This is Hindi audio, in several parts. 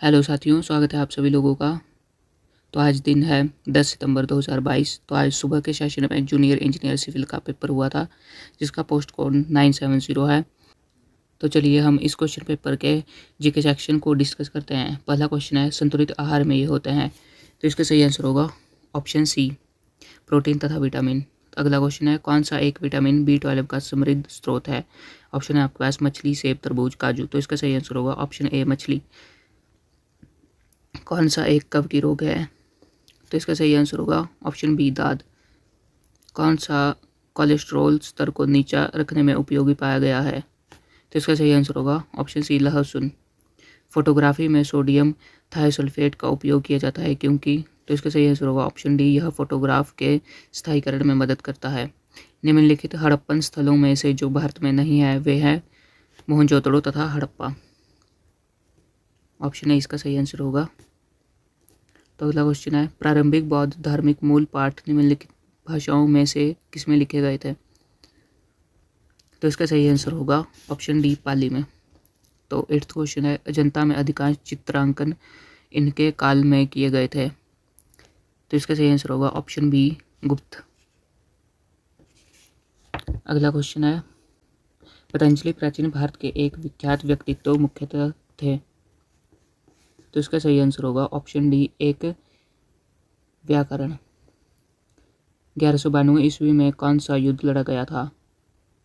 हेलो साथियों, स्वागत है आप सभी लोगों का। तो आज दिन है 10 सितंबर 2022। तो आज सुबह के सेशन में जूनियर इंजीनियर सिविल का पेपर हुआ था, जिसका पोस्ट कोड 970 है। तो चलिए हम इस क्वेश्चन पेपर के जीके सेक्शन को डिस्कस करते हैं। पहला क्वेश्चन है, संतुलित आहार में ये होते हैं। तो इसका सही आंसर होगा ऑप्शन सी, प्रोटीन तथा विटामिन। अगला क्वेश्चन है, कौन सा एक विटामिन B12 का समृद्ध स्रोत है। ऑप्शन है आपके पास मछली, सेब, तरबूज, काजू। तो इसका सही आंसर होगा ऑप्शन ए, मछली। कौन सा एक कफ की रोग है। तो इसका सही आंसर होगा ऑप्शन बी, दाद। कौन सा कोलेस्ट्रॉल स्तर को नीचा रखने में उपयोगी पाया गया है। तो इसका सही आंसर होगा ऑप्शन सी, लहसुन। फोटोग्राफी में सोडियम थायोसल्फेट का उपयोग किया जाता है क्योंकि। तो इसका सही आंसर होगा ऑप्शन डी, यह फोटोग्राफ के स्थायीकरण में मदद करता है। निम्नलिखित हड़प्पन स्थलों में से जो भारत में नहीं है वे हैं मोहनजोदड़ो तथा हड़प्पा। ऑप्शन ए इसका सही आंसर होगा। तो अगला क्वेश्चन है, प्रारंभिक बौद्ध धार्मिक मूल पाठ निम्नलिखित भाषाओं में से किसमें लिखे गए थे। तो इसका सही आंसर होगा ऑप्शन डी, पाली में। तो 8th क्वेश्चन है, अजंता में अधिकांश चित्रांकन इनके काल में किए गए थे। तो इसका सही आंसर होगा ऑप्शन बी, गुप्त। अगला क्वेश्चन है, पतंजलि प्राचीन भारत के एक विख्यात व्यक्तित्व मुख्यतः थे। तो इसका सही आंसर होगा ऑप्शन डी, एक व्याकरण। 1192 ईस्वी में कौन सा युद्ध लड़ा गया था।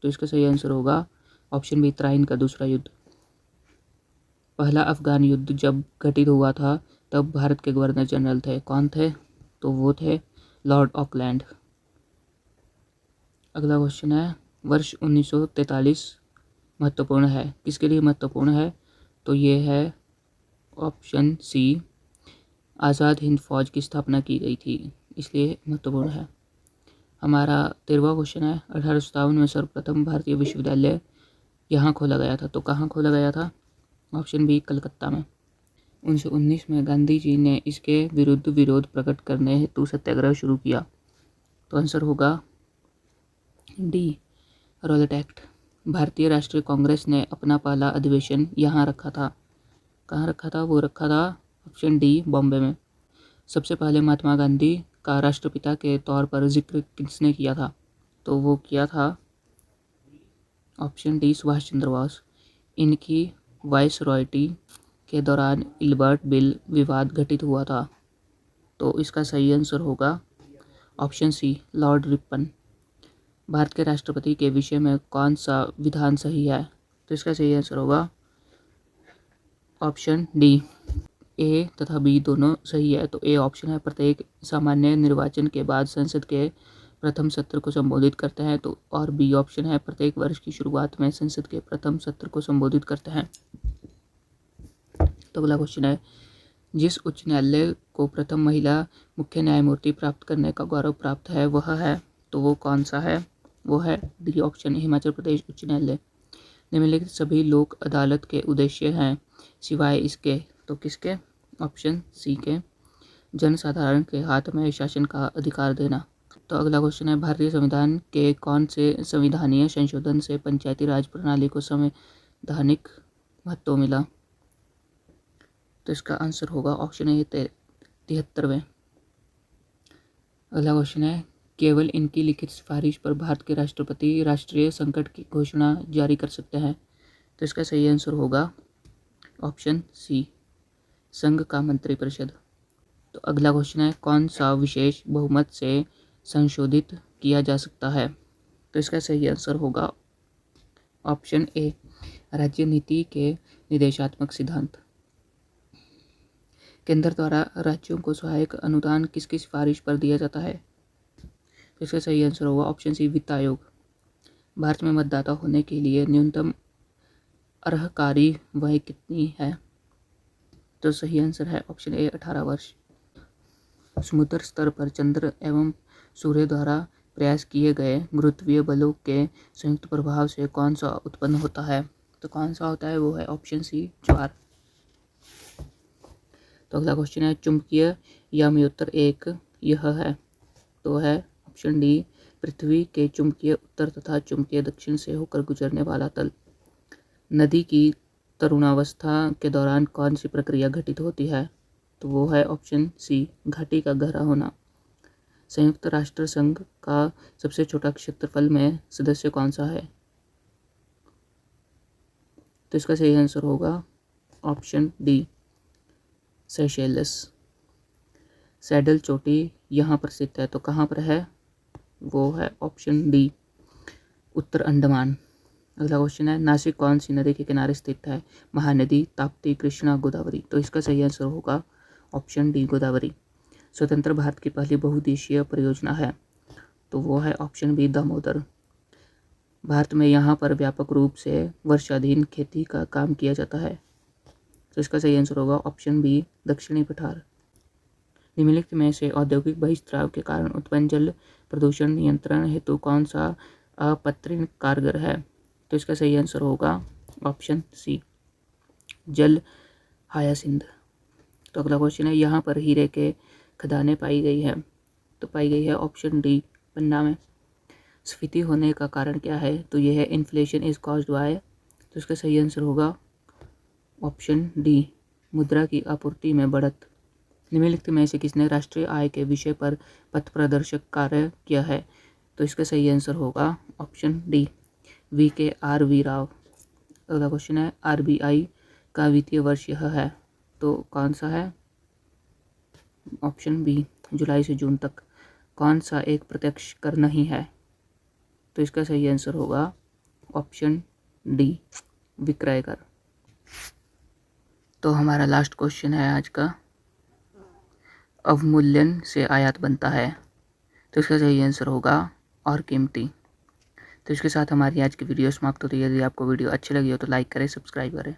तो इसका सही आंसर होगा ऑप्शन बी, त्राइन का दूसरा युद्ध। पहला अफगान युद्ध जब घटित हुआ था तब भारत के गवर्नर जनरल थे, कौन थे। तो वो थे लॉर्ड ऑकलैंड। अगला क्वेश्चन है, वर्ष 1943 महत्वपूर्ण है, किसके लिए महत्वपूर्ण है। तो ये है ऑप्शन सी, आज़ाद हिंद फौज की स्थापना की गई थी, इसलिए महत्वपूर्ण है। हमारा 13वां क्वेश्चन है, 1857 में सर्वप्रथम भारतीय विश्वविद्यालय यहाँ खोला गया था। तो कहाँ खोला गया था। ऑप्शन बी, कलकत्ता में। 1919 में गांधी जी ने इसके विरुद्ध विरोध प्रकट करने हेतु सत्याग्रह शुरू किया। तो आंसर होगा डी, रॉलेट एक्ट। भारतीय राष्ट्रीय कांग्रेस ने अपना पहला अधिवेशन यहाँ रखा था, कहाँ रखा था। वो रखा था ऑप्शन डी, बॉम्बे में। सबसे पहले महात्मा गांधी का राष्ट्रपिता के तौर पर जिक्र किसने किया था। तो वो किया था ऑप्शन डी, सुभाष चंद्र बोस। इनकी वाइस रॉयटी के दौरान इल्बर्ट बिल विवाद घटित हुआ था। तो इसका सही आंसर होगा option C, lord Ripon. Bharat के राष्ट्रपति के विषय में कौन सा विधान सही है। तो इसका सही आंसर होगा ऑप्शन डी, ए तथा बी दोनों सही है। तो ए ऑप्शन है, प्रत्येक सामान्य निर्वाचन के बाद संसद के प्रथम सत्र को संबोधित करते हैं। तो और बी ऑप्शन है, प्रत्येक वर्ष की शुरुआत में संसद के प्रथम सत्र को संबोधित करते हैं। तो अगला क्वेश्चन है, जिस उच्च न्यायालय को प्रथम महिला मुख्य न्यायमूर्ति प्राप्त करने का गौरव प्राप्त है वह है। तो वो कौन सा है। वो है डी ऑप्शन, हिमाचल प्रदेश उच्च न्यायालय। निम्नलिखित सभी लोक अदालत के उद्देश्य हैं सिवाय इसके। तो किसके। ऑप्शन सी के, जनसाधारण के हाथ में शासन का अधिकार देना। तो अगला क्वेश्चन है, भारतीय संविधान के कौन से संविधानीय संशोधन से पंचायती राज प्रणाली को संवैधानिक महत्व मिला। तो इसका आंसर होगा ऑप्शन ए, 73वें। अगला क्वेश्चन है, केवल इनकी लिखित सिफारिश पर भारत के राष्ट्रपति राष्ट्रीय संकट की घोषणा जारी कर सकते हैं। तो इसका सही आंसर होगा ऑप्शन सी, संघ का मंत्रिपरिषद। तो अगला क्वेश्चन है, कौन सा विशेष बहुमत से संशोधित किया जा सकता है। तो इसका सही आंसर होगा ऑप्शन ए, राज्य नीति के निर्देशात्मक सिद्धांत। केंद्र द्वारा राज्यों को सहायक अनुदान किसकी सिफारिश पर दिया जाता है। तो इसका सही आंसर होगा ऑप्शन सी, वित्त आयोग। भारत में मतदाता होने के लिए न्यूनतम अर्हकारी वय कितनी है। तो सही आंसर है ऑप्शन ए, 18 वर्ष। समुद्र स्तर पर चंद्र एवं सूर्य द्वारा प्रयास किए गए गुरुत्वीय बलों के संयुक्त प्रभाव से कौन सा उत्पन्न होता है। तो कौन सा होता है। वो है ऑप्शन सी, ज्वार। तो अगला क्वेश्चन है, चुंबकीय याम्योत्तर एक यह है। तो है ऑप्शन डी, पृथ्वी के चुंबकीय उत्तर तथा चुंबकीय दक्षिण से होकर गुजरने वाला तल। नदी की तरुणावस्था के दौरान कौन सी प्रक्रिया घटित होती है? तो वो है ऑप्शन सी, घाटी का गहरा होना। संयुक्त राष्ट्र संघ का सबसे छोटा क्षेत्रफल में सदस्य कौन सा है? तो इसका सही आंसर होगा ऑप्शन डी, सेशेल्स। सैडल चोटी यहाँ पर स्थित है, तो कहाँ पर है? वो है ऑप्शन डी, उत्तर अंडमान। अगला क्वेश्चन है, नासिक कौन सी नदी के किनारे स्थित है? महानदी, ताप्ती, कृष्णा, गोदावरी। तो इसका सही आंसर होगा ऑप्शन डी, गोदावरी। स्वतंत्र भारत की पहली बहुउद्देशीय परियोजना है? तो वो है ऑप्शन बी, दामोदर। भारत में यहाँ पर व्यापक रूप से वर्षाधीन खेती का काम किया जाता है? तो इसका सही आंसर होगा ऑप्शन बी, दक्षिणी पठार। निम्नलिखित में से औद्योगिक बहिस्राव के कारण उत्पन्न जल प्रदूषण नियंत्रण हेतु कौन सा अपत्रित कारगर है? तो इसका सही आंसर होगा ऑप्शन सी, जल हायासिंथ। तो अगला क्वेश्चन है, यहाँ पर हीरे के खदानें पाई गई है? तो पाई गई है ऑप्शन डी, पन्ना में। स्फीति होने का कारण क्या है? तो यह है इन्फ्लेशन इज कॉज्ड बाय। तो इसका सही आंसर होगा ऑप्शन डी, मुद्रा की आपूर्ति में बढ़त। निम्नलिखित में से किसने राष्ट्रीय आय के विषय पर पथ प्रदर्शक कार्य किया है? तो इसका सही आंसर होगा ऑप्शन डी, VKR राव। अगला क्वेश्चन है, RBI का वित्तीय वर्ष यह है? तो कौन सा है? ऑप्शन बी, जुलाई से जून तक। कौन सा एक प्रत्यक्ष कर नहीं है? तो इसका सही आंसर होगा ऑप्शन डी, विक्रय कर। तो हमारा लास्ट क्वेश्चन है आज का, अवमूल्यन से आयात बनता है? तो इसका सही आंसर होगा और कीमती। तो इसके साथ हमारी आज की वीडियो समाप्त होती है। यदि आपको वीडियो अच्छी लगी हो तो लाइक करें, सब्सक्राइब करें।